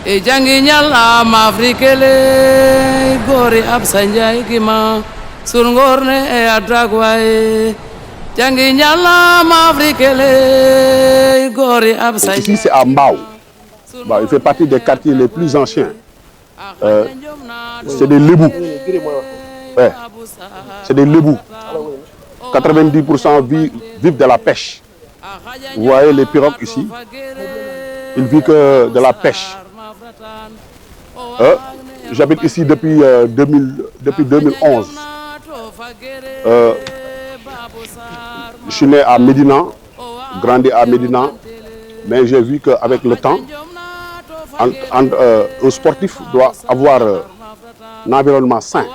e jangi nyala mafrikele gori absanjay gima surngorne e adragwaye jangi nyala mafrikele gori absanjay. Ici c'est à Mbao. Bah, il fait partie des quartiers les plus anciens. C'est des Lébous. Ouais. C'est des Lébous. 90% vivent de la pêche. Vous voyez les pirogues ici. Ils vivent que de la pêche. J'habite ici depuis 2011. Je suis né à Médina, grandi à Médina, mais j'ai vu qu'avec le temps, un sportif doit avoir un environnement sain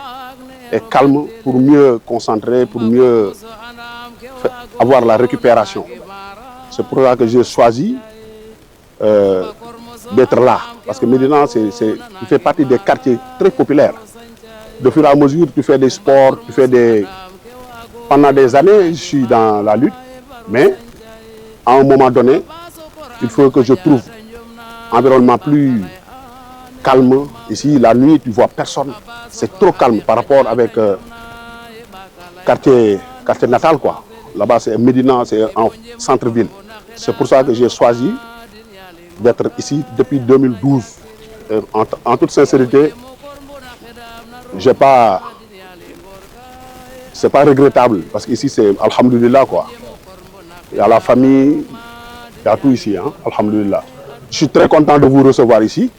et calme pour mieux concentrer, pour mieux avoir la récupération. C'est pour ça que j'ai choisi d'être là. Parce que Médina, il fait partie des quartiers très populaires. De fur et à mesure, tu fais des sports, Pendant des années, je suis dans la lutte, mais à un moment donné, il faut que je trouve un environnement plus calme. Ici, la nuit, tu ne vois personne. C'est trop calme par rapport avec quartier natal, quoi. Là-bas, c'est Médina, c'est en centre-ville. C'est pour ça que j'ai choisi d'être ici depuis 2012. En toute sincérité, c'est pas regrettable parce qu'ici c'est alhamdoulilah quoi. Il y a la famille, il y a tout ici, hein, alhamdoulilah. Je suis très content de vous recevoir ici.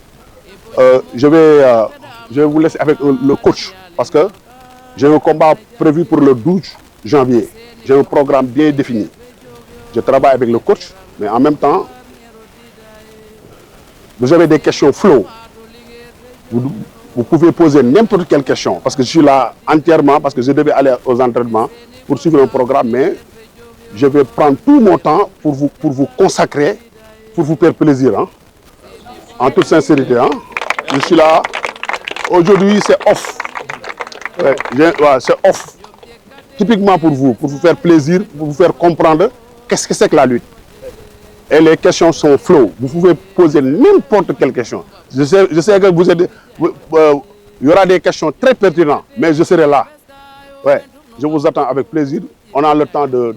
Je vais vous laisser avec le coach parce que j'ai un combat prévu pour le 12 janvier. J'ai un programme bien défini. Je travaille avec le coach, mais en même temps, vous avez des questions flow. Vous pouvez poser n'importe quelle question, parce que je suis là entièrement, parce que je devais aller aux entraînements pour suivre un programme, mais je vais prendre tout mon temps pour vous consacrer, pour vous faire plaisir. Hein. En toute sincérité, hein. Je suis là. Aujourd'hui, c'est off. Ouais, c'est off. Typiquement pour vous faire plaisir, pour vous faire comprendre qu'est-ce que c'est que la lutte. Et les questions sont flow. Vous pouvez poser n'importe quelle question. Je sais que il y aura des questions très pertinentes, mais je serai là. Ouais, je vous attends avec plaisir. On a le temps de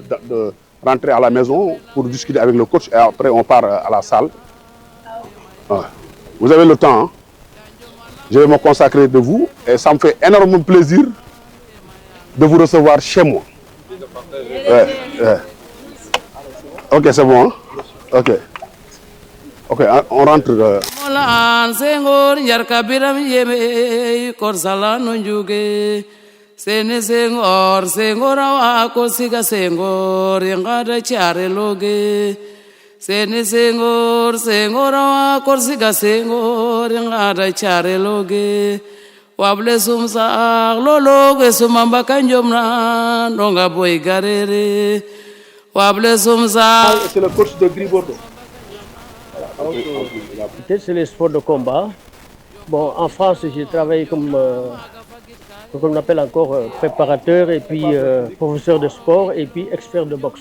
rentrer à la maison pour discuter avec le coach et après on part à la salle. Ouais. Vous avez le temps. Hein? Je vais me consacrer de vous et ça me fait énormément plaisir de vous recevoir chez moi. Ouais, ouais. Ok, c'est bon. Hein? Ok. Ok, on rentre. Wable sumsa lolo sumamba kanjomna ndonga boy garere wable sumsa. C'est le coach de Gris Bordeaux. Peut-être c'est les sports de combat. Bon, en France, j'ai travaillé comme ce qu'on appelle encore préparateur et puis professeur de sport et puis expert de boxe.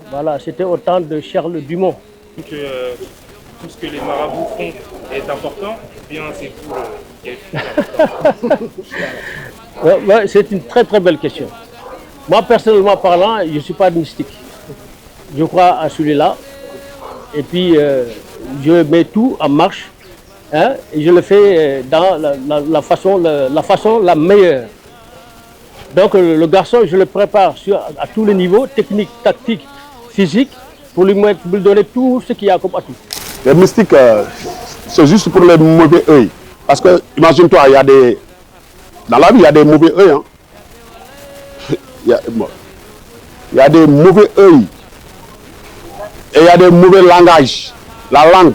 Voilà, c'était au temps de Charles Dumont. Donc, tout ce que les marabouts font est important, bien c'est vous qui êtes important. C'est une très très belle question. Moi personnellement parlant, je ne suis pas mystique. Je crois à celui-là. Et puis je mets tout en marche. Hein, et je le fais dans la façon la meilleure. Donc le garçon, je le prépare à tous les niveaux, technique, tactique, physique, pour lui donner tout ce qu'il y a comme atout. Les mystiques, c'est juste pour les mauvais œils. Parce que, imagine-toi, dans la vie, il y a des mauvais œils. Hein. Il y a des mauvais œils. Et il y a des mauvais langages. La langue,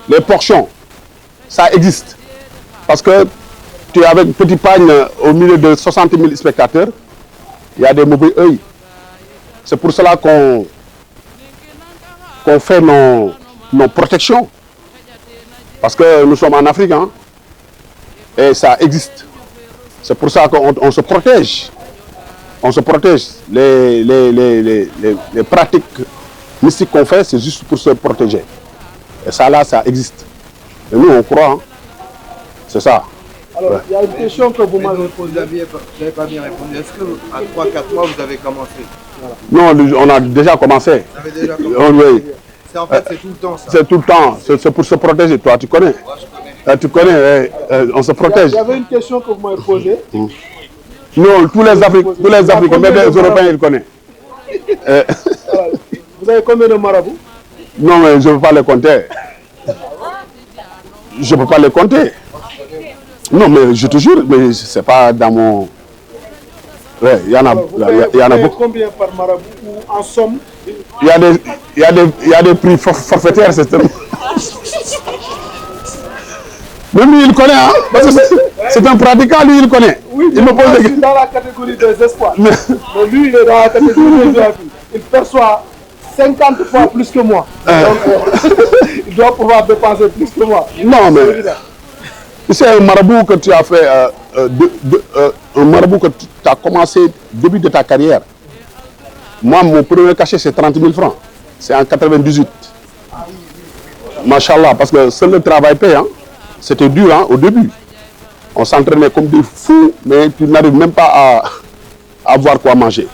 les portions, ça existe. Parce que tu es avec Petit Pagne au milieu de 60 000 spectateurs, il y a des mauvais œils. C'est pour cela qu'on fait nos protections. Parce que nous sommes en Afrique, hein, et ça existe. C'est pour ça qu'on se protège. On se protège. Les pratiques mystiques qu'on fait, c'est juste pour se protéger. Et ça là, ça existe. Et nous, on croit. Hein. C'est ça. Alors, il y a une question que vous m'avez posée. Vous n'avez pas bien répondu. Est-ce qu'à 3-4 mois, vous avez commencé? Non, on a déjà commencé. Vous avez déjà commencé? Oui. En fait, c'est tout le temps ça. C'est tout le temps. C'est pour se protéger. Toi, tu connais. Moi, je connais. Tu connais. On se protège. Il y avait une question que vous m'avez posée. Non, tous les Africains, même les Européens, ils connaissent. Vous avez combien de marabouts? Non, mais je ne peux pas les compter. Je ne peux pas les compter. Non, mais je te jure, mais c'est pas dans mon... Ouais, il y en a, il y en a beaucoup. Combien par marabout ou en somme? Il y a des prix forfaitaires, c'est même lui, il connaît, hein, parce que c'est un pratiquant, lui, il connaît. Oui, il me pose je des... suis dans la catégorie des espoirs. Mais lui, il est dans la catégorie des VIP. Il perçoit 50 fois plus que moi. Donc, il doit pouvoir dépenser plus que moi. Non, mais c'est un marabout que tu as fait, un marabout que tu as commencé début de ta carrière. Moi, mon premier cachet, c'est 30 000 francs. C'est en 98. Machallah, parce que seul le travail paye. Hein. C'était dur hein, au début. On s'entraînait comme des fous, mais tu n'arrives même pas à avoir quoi manger.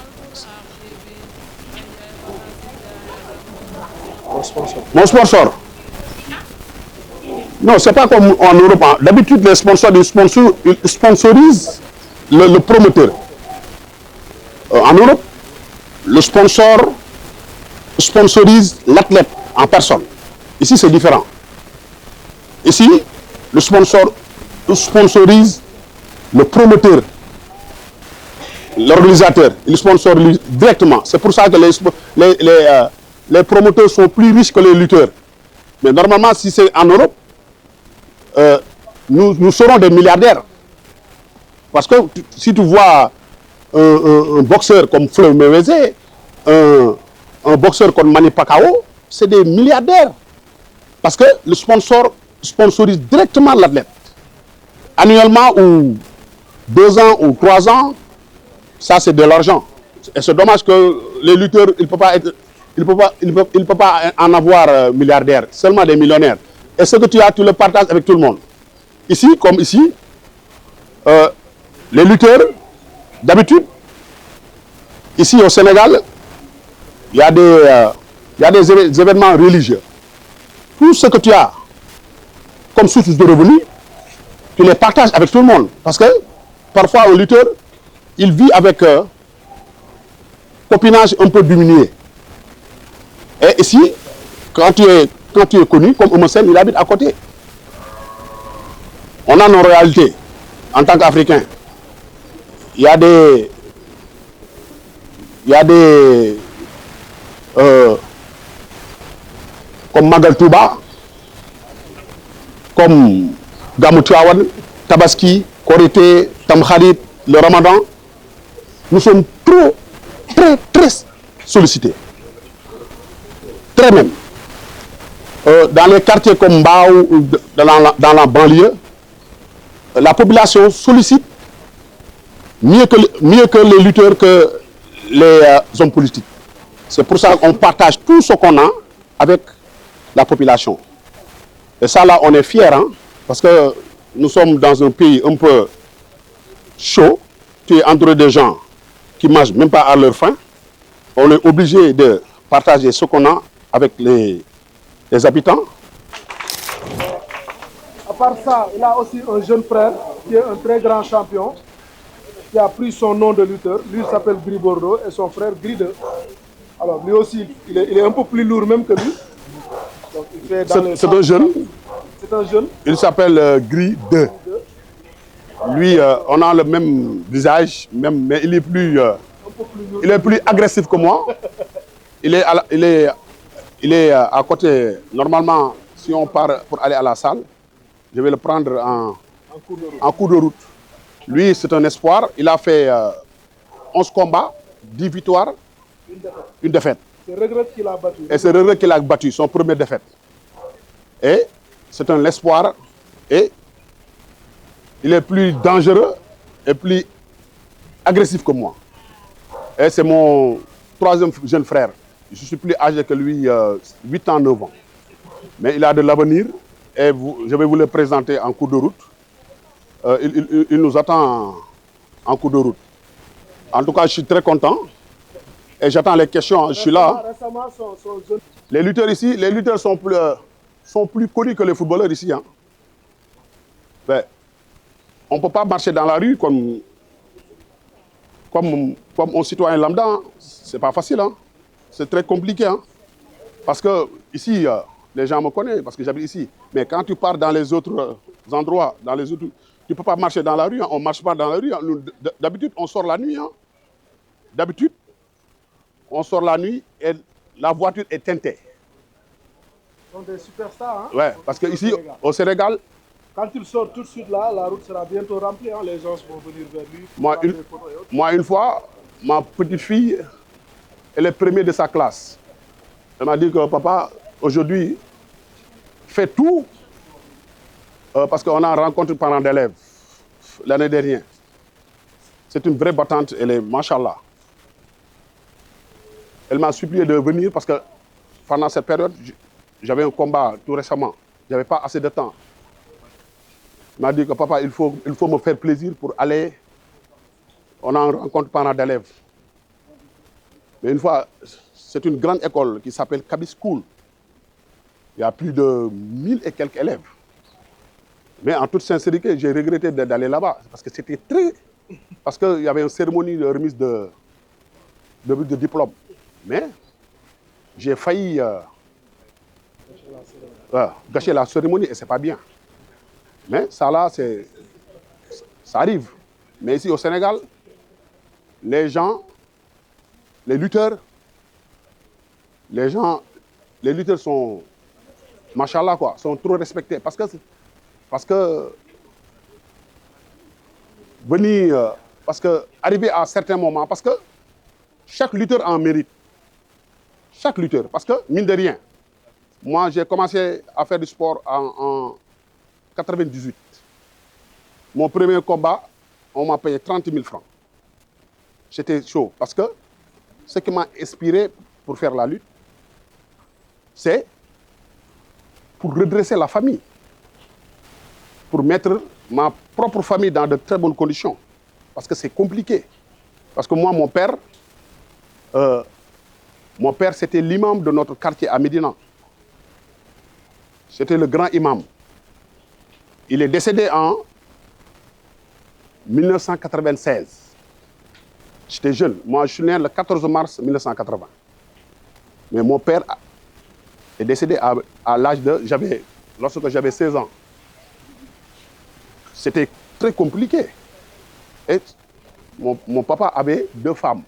Mon sponsor. Non, c'est pas comme en Europe. Hein. D'habitude, les sponsors ils sponsorisent le promoteur. En Europe, le sponsor sponsorise l'athlète en personne. Ici, c'est différent. Ici, le sponsor sponsorise le promoteur, l'organisateur. Il sponsorise directement. C'est pour ça que les promoteurs sont plus riches que les lutteurs. Mais normalement, si c'est en Europe, nous serons des milliardaires. Parce que si tu vois un boxeur comme Floyd Mayweather, un boxeur comme Manny Pacquiao, c'est des milliardaires. Parce que le sponsor sponsorise directement l'athlète. Annuellement ou 2 ans ou 3 ans, ça c'est de l'argent. Et c'est dommage que les lutteurs, il ne peut pas en avoir milliardaires, seulement des millionnaires. Et ce que tu as, tu le partages avec tout le monde. Ici, comme ici, les lutteurs, d'habitude, ici au Sénégal, il y a des événements religieux. Tout ce que tu as comme source de revenus, tu les partages avec tout le monde. Parce que parfois, un lutteur, il vit avec copinage un peu diminué. Et ici, quand tu es connu, comme Oumou Sène, il habite à côté. On a nos réalités en tant qu'Africains. Il y a des comme Magal Touba, comme Gamou Tivaouane, Tabaski, Korité, Tamkharit, le Ramadan. Nous sommes très sollicités. Très même. Dans les quartiers comme Mbao ou dans la banlieue, la population sollicite mieux que les lutteurs, que les hommes politiques. C'est pour ça qu'on partage tout ce qu'on a avec la population. Et ça là, on est fiers, hein, parce que nous sommes dans un pays un peu chaud. Tu es entouré de gens qui ne mangent même pas à leur faim. On est obligé de partager ce qu'on a avec les habitants. À part ça, il a aussi un jeune frère qui est un très grand champion, qui a pris son nom de lutteur. Lui s'appelle Gris Bordeaux et son frère Gris 2. Alors lui aussi, il est un peu plus lourd même que lui. C'est un jeune. C'est un jeune. Il s'appelle Gris 2. Lui, on a le même visage, mais il est plus agressif que moi. Il est à côté. Normalement, si on part pour aller à la salle, je vais le prendre en cours de route. Lui, c'est un espoir. Il a fait 11 combats, 10 victoires, une défaite. C'est Regret qui l'a battu. Et c'est Regret qui l'a battu, son premier défaite. Et c'est un espoir. Et il est plus dangereux et plus agressif que moi. Et c'est mon troisième jeune frère. Je suis plus âgé que lui, 8 ans, 9 ans. Mais il a de l'avenir et je vais vous le présenter en cours de route. Il nous attend en cours de route. En tout cas, je suis très content et j'attends les questions. Je suis là. Récemment, son jeune... Les lutteurs ici, les lutteurs sont plus connus que les footballeurs ici. Hein. Ben, on ne peut pas marcher dans la rue comme un citoyen lambda. Hein. C'est pas facile. Hein. C'est très compliqué. Hein. Parce que ici, les gens me connaissent parce que j'habite ici. Mais quand tu pars dans les autres endroits, tu ne peux pas marcher dans la rue. Hein. On ne marche pas dans la rue. Hein. D'habitude, on sort la nuit. Hein. D'habitude, on sort la nuit et la voiture est teintée. Ce sont des superstars. Hein? Ouais, parce qu'ici, au Sénégal, quand il sort tout de suite là, la route sera bientôt remplie. Hein? Les gens vont venir vers lui. Moi, une fois, ma petite fille, elle est première de sa classe. Elle m'a dit que papa, aujourd'hui, fais tout parce qu'on a rencontré parents d'élèves l'année dernière. C'est une vraie battante, elle est machallah. Elle m'a supplié de venir parce que pendant cette période, j'avais un combat tout récemment. Je n'avais pas assez de temps. Elle m'a dit que papa, il faut me faire plaisir pour aller. On a rencontré parents d'élèves. Mais une fois, c'est une grande école qui s'appelle Kaby School. Il y a plus de 1000 et quelques élèves. Mais en toute sincérité, j'ai regretté d'aller là-bas parce que c'était très... Parce qu'il y avait une cérémonie de remise de diplôme. Mais j'ai failli gâcher la cérémonie et ce n'est pas bien. Mais ça là, ça arrive. Mais ici au Sénégal, les gens, les lutteurs sont, machallah quoi, sont trop respectés. Parce que venir, parce que arriver à certains moments, parce que chaque lutteur en mérite. Chaque lutteur. Parce que, mine de rien, moi j'ai commencé à faire du sport en 98. Mon premier combat, on m'a payé 30 000 francs. J'étais chaud. Parce que ce qui m'a inspiré pour faire la lutte, c'est pour redresser la famille. Pour mettre ma propre famille dans de très bonnes conditions. Parce que c'est compliqué. Parce que moi, mon père, c'était l'imam de notre quartier à Médina. C'était le grand imam. Il est décédé en 1996. J'étais jeune. Moi, je suis né le 14 mars 1980. Mais mon père est décédé à l'âge de... Lorsque j'avais 16 ans. C'était très compliqué. Et mon papa avait 2 femmes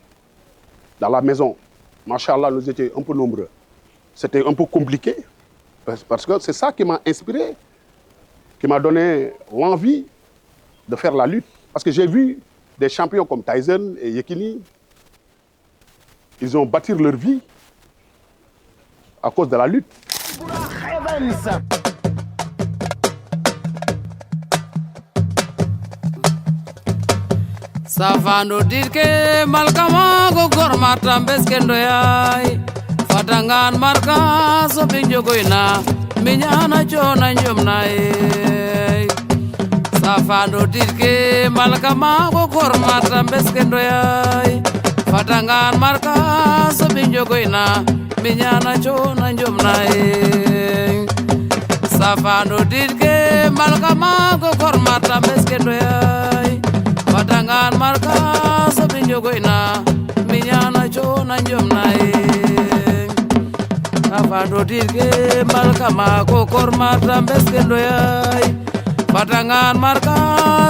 dans la maison. Machallah, nous étions un peu nombreux. C'était un peu compliqué. Parce que c'est ça qui m'a inspiré, qui m'a donné l'envie de faire la lutte. Parce que j'ai vu des champions comme Tyson et Yekini, ils ont bâti leur vie à cause de la lutte. Safando dirke malkama go gormata beskendo yai fatangan marka so binjogoina minyana chona njomna e Safando dirke malkama go gormata beskendo yai fatangan marka so binjogoina minyana chona njomna e Safando dirke malkama go gormata beskendo yai Fatangan marka sobinjo goina minyana chona njomna e Safando dirke malka mako kormata beskendo yai Fatangan marka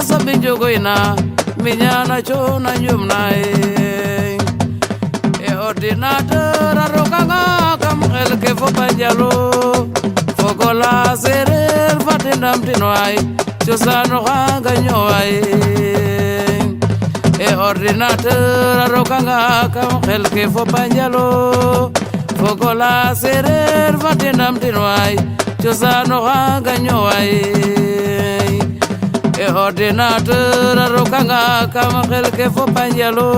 sobinjo goina minyana chona njomna e ordinateur arokanga kam elke fo panjalo fogola serer fatendam tinwai chosano hanga nyowai e ordinateur arokanga kam khelke fo panjalo fogola serer vatenam tinwai chosano hanga nyowai e ordinateur arokanga kam khelke fo panjalo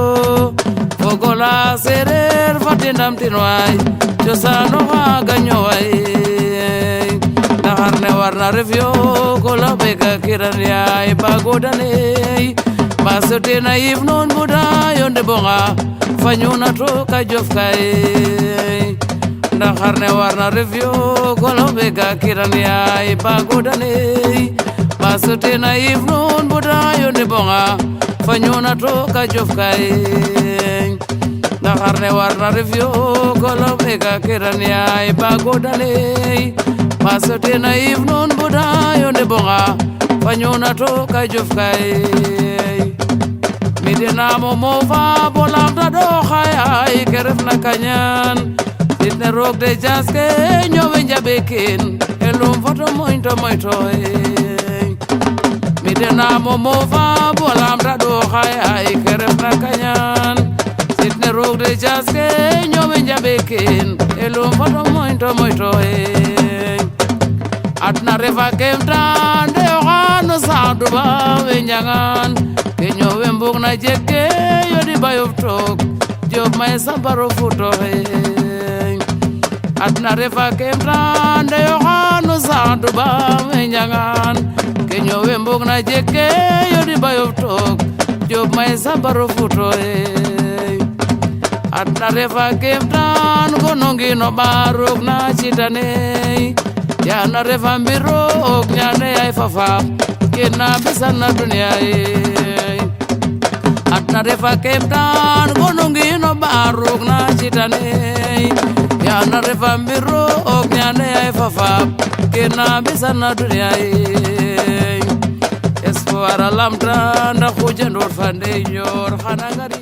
fogola serer fatindam tinwai cosano haga nyowai naharne warna revyo kola beka kiranyai bagodane basote na ifnon buda yonde bonga fanyuna toka jofkai naharne warna revyo kola beka kiranyai bagodane basote na ifnon buda yonde bonga fanyuna toka jofkai naharne warna revyo kola beka kiranyai bagodane basote na ifnon buda yonde bonga fanyuna toka jofkai midena momova bolamda do khaya keref na kanyan itne rok de jaske nyowe njabekin elum foto mointo midena momova bolamda do khaya keref na kanyan itne rok de jaske nyowe njabekin elum foto mointo atna reva kemta de ogano saduba wenyangan kenyo wembuk na jeke yodi bayov tok job may sambaro futo atna reva kemta de ogano saduba wenyangan kenyo wembuk na jeke yodi bayov tok job may sambaro futo atna reva kemta gonongi no baruk na chitane yana reva mbiro nyane ay fafa kena besana dunia atna reva kemtan gonungi no baruk na chitane yana reva mbiro nyane ay fafa kena besana dunia espoir alamta nda khujen dor fande yor khanangari